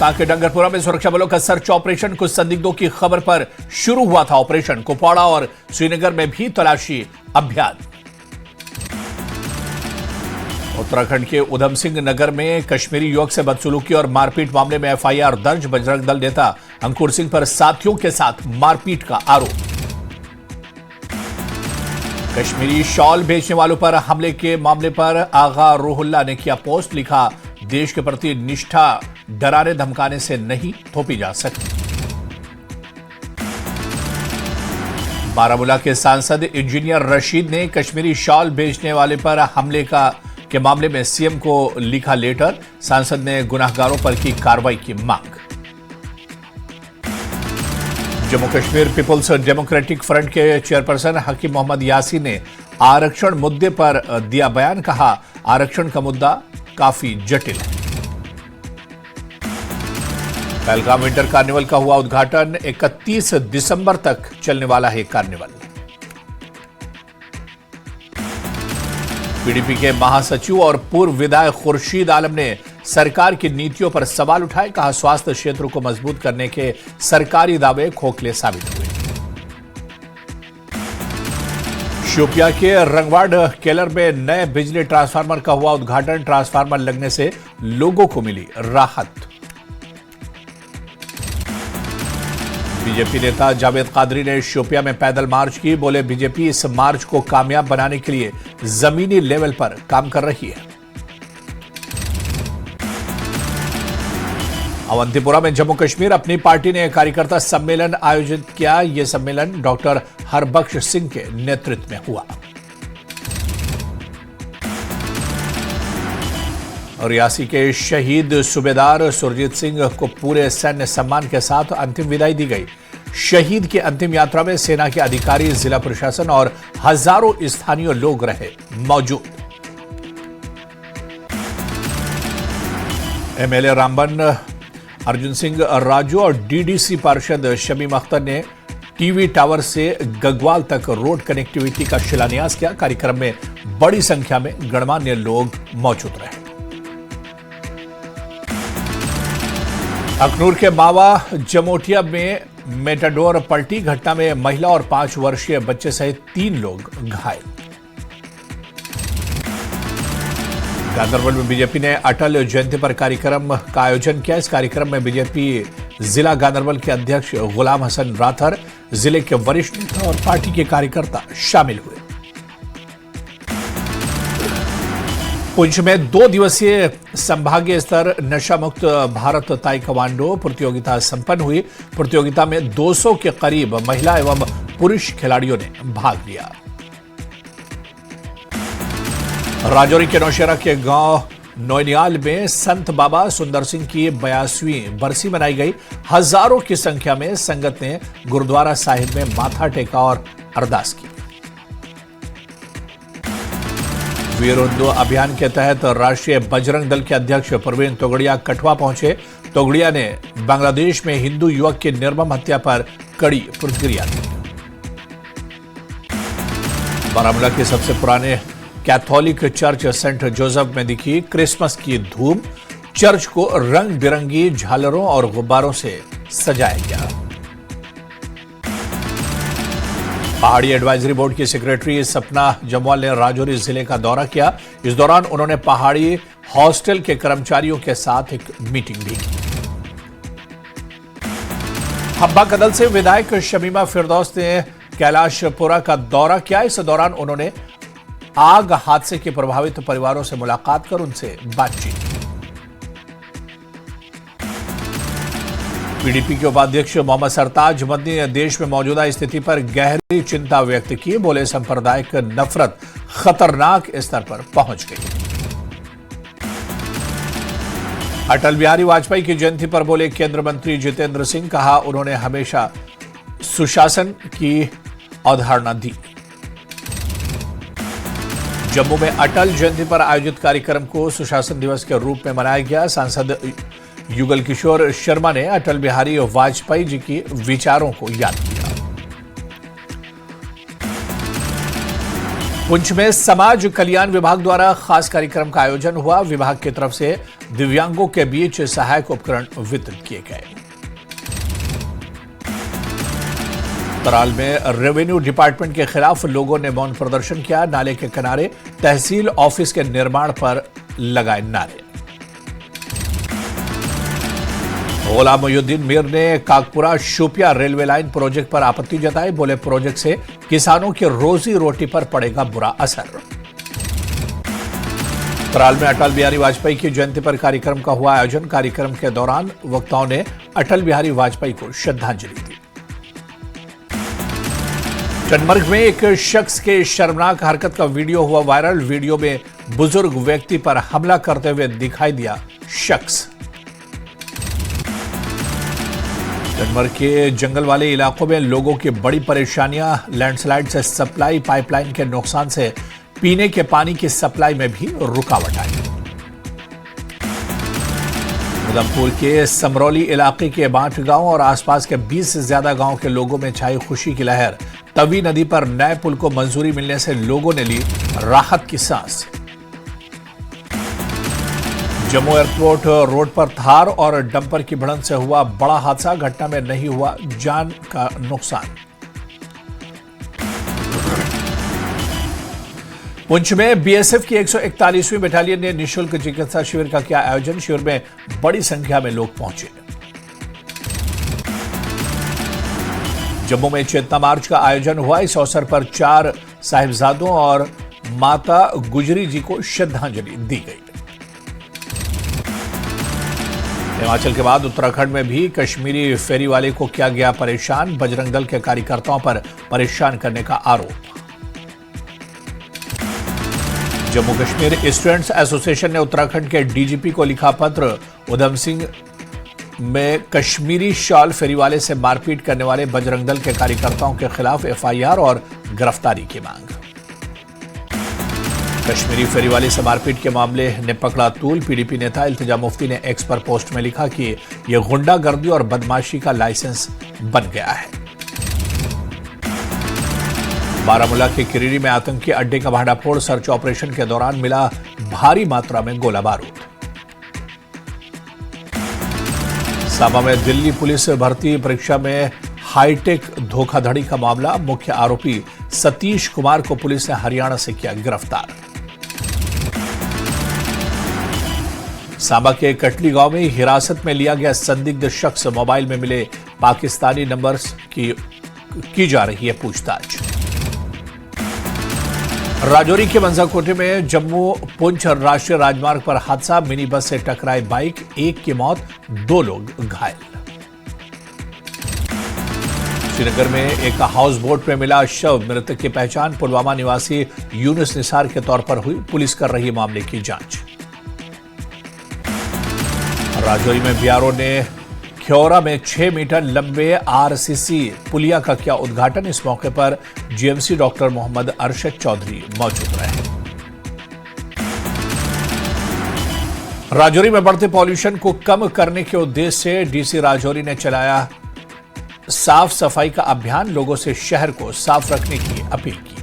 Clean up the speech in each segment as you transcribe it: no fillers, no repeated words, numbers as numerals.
सतना के डंगरपुरा में सुरक्षा बलों का सर्च ऑपरेशन। कुछ संदिग्धों की खबर पर शुरू हुआ था ऑपरेशन। कुपवाड़ा और श्रीनगर में भी तलाशी अभियान। उत्तराखंड के उधम सिंह नगर में कश्मीरी युवक से बदसलूकी और मारपीट मामले में एफआईआर दर्ज। बजरंग दल नेता अंकुर सिंह पर साथियों के साथ मारपीट का आरोप। कश्मीरी शॉल बेचने वालों पर हमले के मामले पर आगा रूहुल्ला ने किया पोस्ट। लिखा, देश के प्रति निष्ठा डराने धमकाने से नहीं थोपी जा सकती। बारामूला के सांसद इंजीनियर रशीद ने कश्मीरी शॉल बेचने वाले पर हमले के मामले में सीएम को लिखा लेटर। सांसद ने गुनाहगारों पर की कार्रवाई की मांग। Jammu Kashmir people's democratic front के चेयरपर्सन हकीम मोहम्मद यासीन ने आरक्षण मुद्दे पर दिया बयान। कहा, आरक्षण का मुद्दा काफी जटिल है। पहलगाम विंटर कार्निवल का हुआ उद्घाटन। 31 दिसंबर तक चलने वाला है कार्निवल। पीडीपी के महासचिव और पूर्व विधायक खुर्शीद आलम ने सरकार की नीतियों पर सवाल उठाए। कहा, स्वास्थ्य क्षेत्र को मजबूत करने के सरकारी दावे खोखले साबित हुए। शोपिया के रंगवाड़ केलर में नए बिजली ट्रांसफार्मर का हुआ उद्घाटन। ट्रांसफार्मर लगने से लोगों को मिली राहत। बीजेपी नेता जावेद कादरी ने शोपिया में पैदल मार्च की। बोले, बीजेपी इस मार्च को कामयाब बनाने के लिए जमीनी लेवल पर काम कर रही है। अवंतीपुरा में जम्मू कश्मीर अपनी पार्टी ने कार्यकर्ता सम्मेलन आयोजित किया। यह सम्मेलन डॉक्टर हरबख्श सिंह के नेतृत्व में हुआ। रियासी के शहीद सूबेदार सुरजीत सिंह को पूरे सैन्य सम्मान के साथ अंतिम विदाई दी गई। शहीद की अंतिम यात्रा में सेना के अधिकारी, जिला प्रशासन और हजारों स्थानीय लोग रहे मौजूद। एमएलए रामबन अर्जुन सिंह राजू और डीडीसी पार्षद शमीम अख्तर ने टीवी टावर से गगवाल तक रोड कनेक्टिविटी का शिलान्यास किया। कार्यक्रम में बड़ी संख्या में गणमान्य लोग मौजूद रहे। अखनूर के मावा जमोटिया में मेटाडोर पलटी। घटना में महिला और 5 वर्षीय बच्चे सहित 3 लोग घायल। गांदरबल में बीजेपी ने अटल जयंती पर कार्यक्रम का आयोजन किया। इस कार्यक्रम में बीजेपी जिला गांदरबल के अध्यक्ष गुलाम हसन राथर, जिले के वरिष्ठ नेता और पार्टी के कार्यकर्ता शामिल हुए। पुंछ में 2 दिवसीय संभागीय स्तर नशा मुक्त भारत ताइक्वांडो प्रतियोगिता संपन्न हुई। प्रतियोगिता में 200 के करीब महिला एवं पुरुष खिलाड़ियों ने भाग लिया। राजौरी के नौशेरा के गांव नोनियाल में संत बाबा सुंदर सिंह की 82वीं बरसी मनाई गई। हजारों की संख्या में संगत ने गुरुद्वारा साहिब में माथा टेका और अरदास की। वीरोंदो अभियान के तहत राष्ट्रीय बजरंग दल के अध्यक्ष प्रवीण तोगड़िया कठुआ पहुंचे। तोगड़िया ने बांग्लादेश में हिंदू युवक की निर्मम हत्या पर कड़ी प्रतिक्रिया दी। बारामूला के सबसे पुराने कैथोलिक चर्च सेंट जोसेफ में दिखी क्रिसमस की धूम। चर्च को रंग बिरंगी झालरों और गुब्बारों से सजाया गया। पहाड़ी एडवाइजरी बोर्ड की सेक्रेटरी सपना जमवाल ने राजौरी जिले का दौरा किया। इस दौरान उन्होंने पहाड़ी हॉस्टल के कर्मचारियों के साथ एक मीटिंग भी की। हब्बा कदल से विधायक शमीमा फिरदौस ने कैलाशपुरा का दौरा किया। इस दौरान उन्होंने आग हादसे के प्रभावित परिवारों से मुलाकात कर उनसे बातचीत की। पीडीपी के उपाध्यक्ष मोहम्मद सरताज मदनी ने देश में मौजूदा स्थिति पर गहरी चिंता व्यक्त की। बोले, सांप्रदायिक नफरत खतरनाक स्तर पर पहुंच गई। अटल बिहारी वाजपेयी की जयंती पर बोले केंद्रीय मंत्री जितेंद्र सिंह। कहा, उन्होंने हमेशा सुशासन की अवधारणा दी। जम्मू में अटल जयंती पर आयोजित कार्यक्रम को सुशासन दिवस के रूप में मनाया गया। सांसद युगल किशोर शर्मा ने अटल बिहारी वाजपेयी जी की विचारों को याद किया। पुंछ में समाज कल्याण विभाग द्वारा खास कार्यक्रम का आयोजन हुआ। विभाग की तरफ से दिव्यांगों के बीच सहायक उपकरण वितरित किए गए। तराल में रेवेन्यू डिपार्टमेंट के खिलाफ लोगों ने मौन प्रदर्शन किया। नाले के किनारे तहसील ऑफिस के निर्माण पर लगाए नारे। गुलाम मोहिउद्दीन मीर ने काकपुरा शोपिया रेलवे लाइन प्रोजेक्ट पर आपत्ति जताई। बोले, प्रोजेक्ट से किसानों की रोजी रोटी पर पड़ेगा बुरा असर। तराल में अटल बिहारी वाजपेयी की जयंती पर कार्यक्रम का हुआ आयोजन। कार्यक्रम के दौरान वक्ताओं ने अटल बिहारी वाजपेयी को श्रद्धांजलि दी। टनमर्ग में एक शख्स के शर्मनाक हरकत का वीडियो हुआ वायरल। वीडियो में बुजुर्ग व्यक्ति पर हमला करते हुए दिखाई दिया शख्स। टनमर्ग के जंगल वाले इलाकों में लोगों की बड़ी परेशानियां। लैंडस्लाइड से सप्लाई पाइपलाइन के नुकसान से पीने के पानी की सप्लाई में भी रुकावट आई। उधमपुर के समरौली इलाके के 8 गांव और आसपास के 20 से ज्यादा गांव के लोगों में छाई खुशी की लहर। तवी नदी पर नए पुल को मंजूरी मिलने से लोगों ने ली राहत की सांस। जम्मू एयरपोर्ट रोड पर थार और डंपर की भिड़ंत से हुआ बड़ा हादसा। घटना में नहीं हुआ जान का नुकसान। पुंछ में बीएसएफ की 141वीं बटालियन ने निःशुल्क चिकित्सा शिविर का किया आयोजन। शिविर में बड़ी संख्या में लोग पहुंचे। जम्मू में चेतना मार्च का आयोजन हुआ। इस अवसर पर 4 साहिबजादों और माता गुजरी जी को श्रद्धांजलि दी गई। हिमाचल के बाद उत्तराखंड में भी कश्मीरी फेरी वाले को किया गया परेशान। बजरंग दल के कार्यकर्ताओं पर परेशान करने का आरोप। जम्मू कश्मीर स्टूडेंट्स एसोसिएशन ने उत्तराखंड के डीजीपी को लिखा पत्र। उधम सिंह में कश्मीरी शॉल फेरी वाले से मारपीट करने वाले बजरंग दल के कार्यकर्ताओं के खिलाफ एफआईआर और गिरफ्तारी की मांग। कश्मीरी फेरीवाले से मारपीट के मामले ने पकड़ा तूल। पीडीपी नेता इल्तिजा मुफ्ती ने एक्स पर पोस्ट में लिखा कि यह गुंडागर्दी और बदमाशी का लाइसेंस बन गया है। बारामूला के किरीरी में आतंकी अड्डे का भांडाफोड़। सर्च ऑपरेशन के दौरान मिला भारी मात्रा में गोला बारूद। सांबा में दिल्ली पुलिस भर्ती परीक्षा में हाईटेक धोखाधड़ी का मामला। मुख्य आरोपी सतीश कुमार को पुलिस ने हरियाणा से किया गिरफ्तार। सांबा के कटली गांव में हिरासत में लिया गया संदिग्ध शख्स। मोबाइल में मिले पाकिस्तानी नंबर्स की जा रही है पूछताछ। राजौरी के मंजाकोटे में जम्मू पुंछ राष्ट्रीय राजमार्ग पर हादसा। मिनी बस से टकराई बाइक, 1 की मौत, 2 लोग घायल। श्रीनगर में एक हाउस बोट में मिला शव। मृतक की पहचान पुलवामा निवासी यूनुस निसार के तौर पर हुई। पुलिस कर रही मामले की जांच। राजौरी में बीआरओ ने ख्यौरा में 6 मीटर लंबे आरसीसी पुलिया का किया उद्घाटन। इस मौके पर जीएमसी डॉक्टर मोहम्मद अरशद चौधरी मौजूद रहे। राजौरी में बढ़ते पॉल्यूशन को कम करने के उद्देश्य से डीसी राजौरी ने चलाया साफ सफाई का अभियान। लोगों से शहर को साफ रखने की अपील की।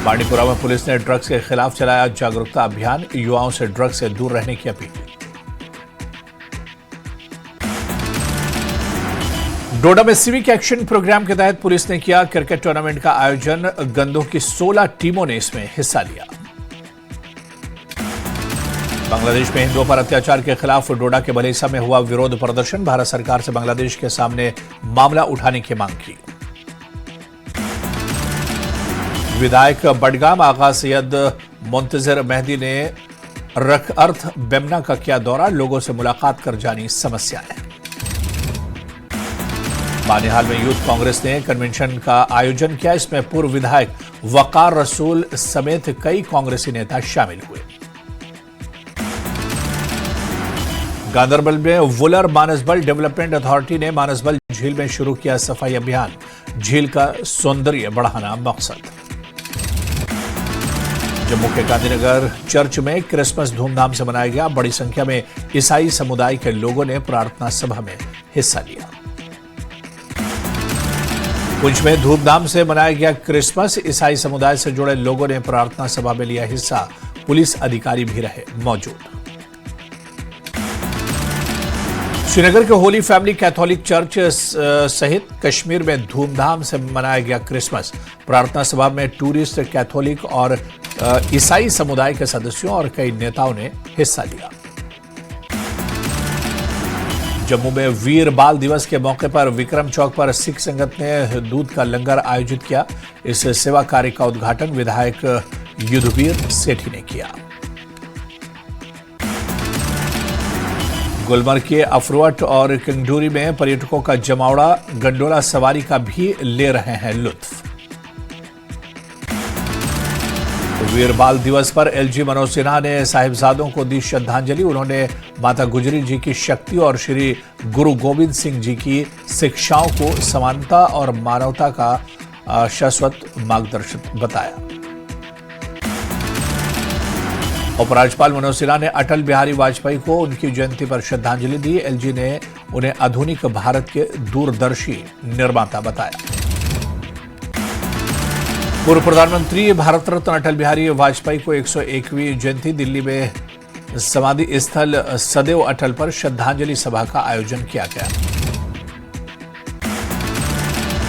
बांडीपुरा में पुलिस ने ड्रग्स के खिलाफ चलाया जागरूकता अभियान। युवाओं से ड्रग्स से दूर रहने की अपील की। डोडा में सिविक एक्शन प्रोग्राम के तहत पुलिस ने किया क्रिकेट टूर्नामेंट का आयोजन। गंदों की 16 टीमों ने इसमें हिस्सा लिया। बांग्लादेश में हिंदुओं पर अत्याचार के खिलाफ डोडा के भलेसा में हुआ विरोध प्रदर्शन। भारत सरकार से बांग्लादेश के सामने मामला उठाने की मांग की। विधायक बडगाम आगा सैयद मुंतजिर मेहदी ने रख अर्थ बेमना का किया दौरा। लोगों से मुलाकात कर जानी समस्याएं। बानिहाल में यूथ कांग्रेस ने कन्वेंशन का आयोजन किया। इसमें पूर्व विधायक वकार रसूल समेत कई कांग्रेसी नेता शामिल हुए। गांदरबल में वुलर मानसबल डेवलपमेंट अथॉरिटी ने मानसबल झील में शुरू किया सफाई अभियान। झील का सौंदर्य बढ़ाना मकसद। जम्मू के गांधीनगर चर्च में क्रिसमस धूमधाम से मनाया गया। बड़ी संख्या में ईसाई समुदाय के लोगों ने प्रार्थना सभा में हिस्सा लिया। पुंछ में धूमधाम से मनाया गया क्रिसमस। ईसाई समुदाय से जुड़े लोगों ने प्रार्थना सभा में लिया हिस्सा। पुलिस अधिकारी भी रहे मौजूद। श्रीनगर के होली फैमिली कैथोलिक चर्च सहित कश्मीर में धूमधाम से मनाया गया क्रिसमस। प्रार्थना सभा में टूरिस्ट, कैथोलिक और ईसाई समुदाय के सदस्यों और कई नेताओं ने हिस्सा लिया। जम्मू में वीर बाल दिवस के मौके पर विक्रम चौक पर सिख संगत ने दूध का लंगर आयोजित किया। इस सेवा कार्य का उद्घाटन विधायक युद्धवीर सेठी ने किया। गुलमर्ग के अफरोट और किंगडूरी में पर्यटकों का जमावड़ा, गंडोला सवारी का भी ले रहे हैं लुत्फ। वीर बाल दिवस पर एलजी मनोज सिन्हा ने साहिबजादों को दी श्रद्धांजलि। उन्होंने माता गुजरी जी की शक्ति और श्री गुरु गोविंद सिंह जी की शिक्षाओं को समानता और मानवता का शाश्वत मार्गदर्शक बताया। उपराज्यपाल मनोज सिन्हा ने अटल बिहारी वाजपेयी को उनकी जयंती पर श्रद्धांजलि दी। एलजी ने उन्हें आधुनिक भारत के दूरदर्शी निर्माता बताया। पूर्व प्रधानमंत्री भारत रत्न अटल बिहारी वाजपेयी को 101वीं जयंती दिल्ली में समाधि स्थल सदैव अटल पर श्रद्धांजलि सभा का आयोजन किया गया।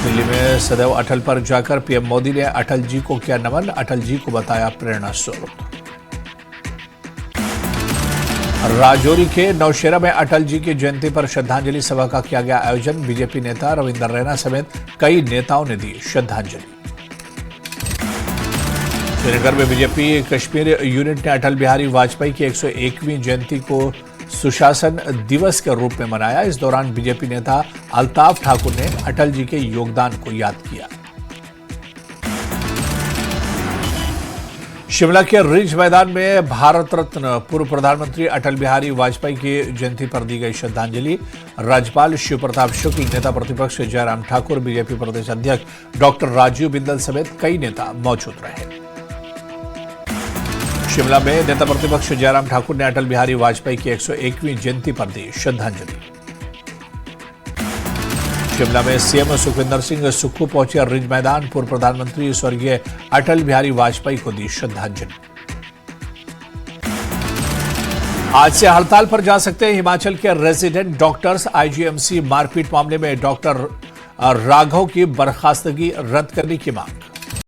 दिल्ली में सदैव अटल पर जाकर पीएम मोदी ने अटल जी को किया नमन, अटल जी को बताया प्रेरणा स्रोत। राजौरी के नौशेरा में अटल जी की जयंती पर श्रद्धांजलि सभा का किया गया आयोजन। बीजेपी नेता रविंदर रैना समेत कई नेताओं ने दी श्रद्धांजलि। श्रीनगर में बीजेपी कश्मीर यूनिट ने अटल बिहारी वाजपेयी की 101वीं जयंती को सुशासन दिवस के रूप में मनाया। इस दौरान बीजेपी नेता अल्ताफ ठाकुर ने अटल जी के योगदान को याद किया। शिमला के रिज मैदान में भारत रत्न पूर्व प्रधानमंत्री अटल बिहारी वाजपेयी की जयंती पर दी गई श्रद्धांजलि। राज्यपाल शिव प्रताप शुक्ल, नेता प्रतिपक्ष जयराम ठाकुर, बीजेपी प्रदेश अध्यक्ष डॉक्टर राजीव बिंदल समेत कई नेता मौजूद रहे। शिमला में नेता प्रतिपक्ष जयराम ठाकुर ने अटल बिहारी वाजपेयी की 101वीं जयंती पर दी श्रद्धांजलि। शिमला में सीएम सुखविंदर सिंह सुक्खू पहुंचे रिज मैदान। पूर्व प्रधानमंत्री स्वर्गीय अटल बिहारी वाजपेयी को दी श्रद्धांजलि। आज से हड़ताल पर जा सकते हैं हिमाचल के रेजिडेंट डॉक्टर्स। आईजीएमसी मारपीट मामले में डॉक्टर राघव की बर्खास्तगी रद्द करने की मांग।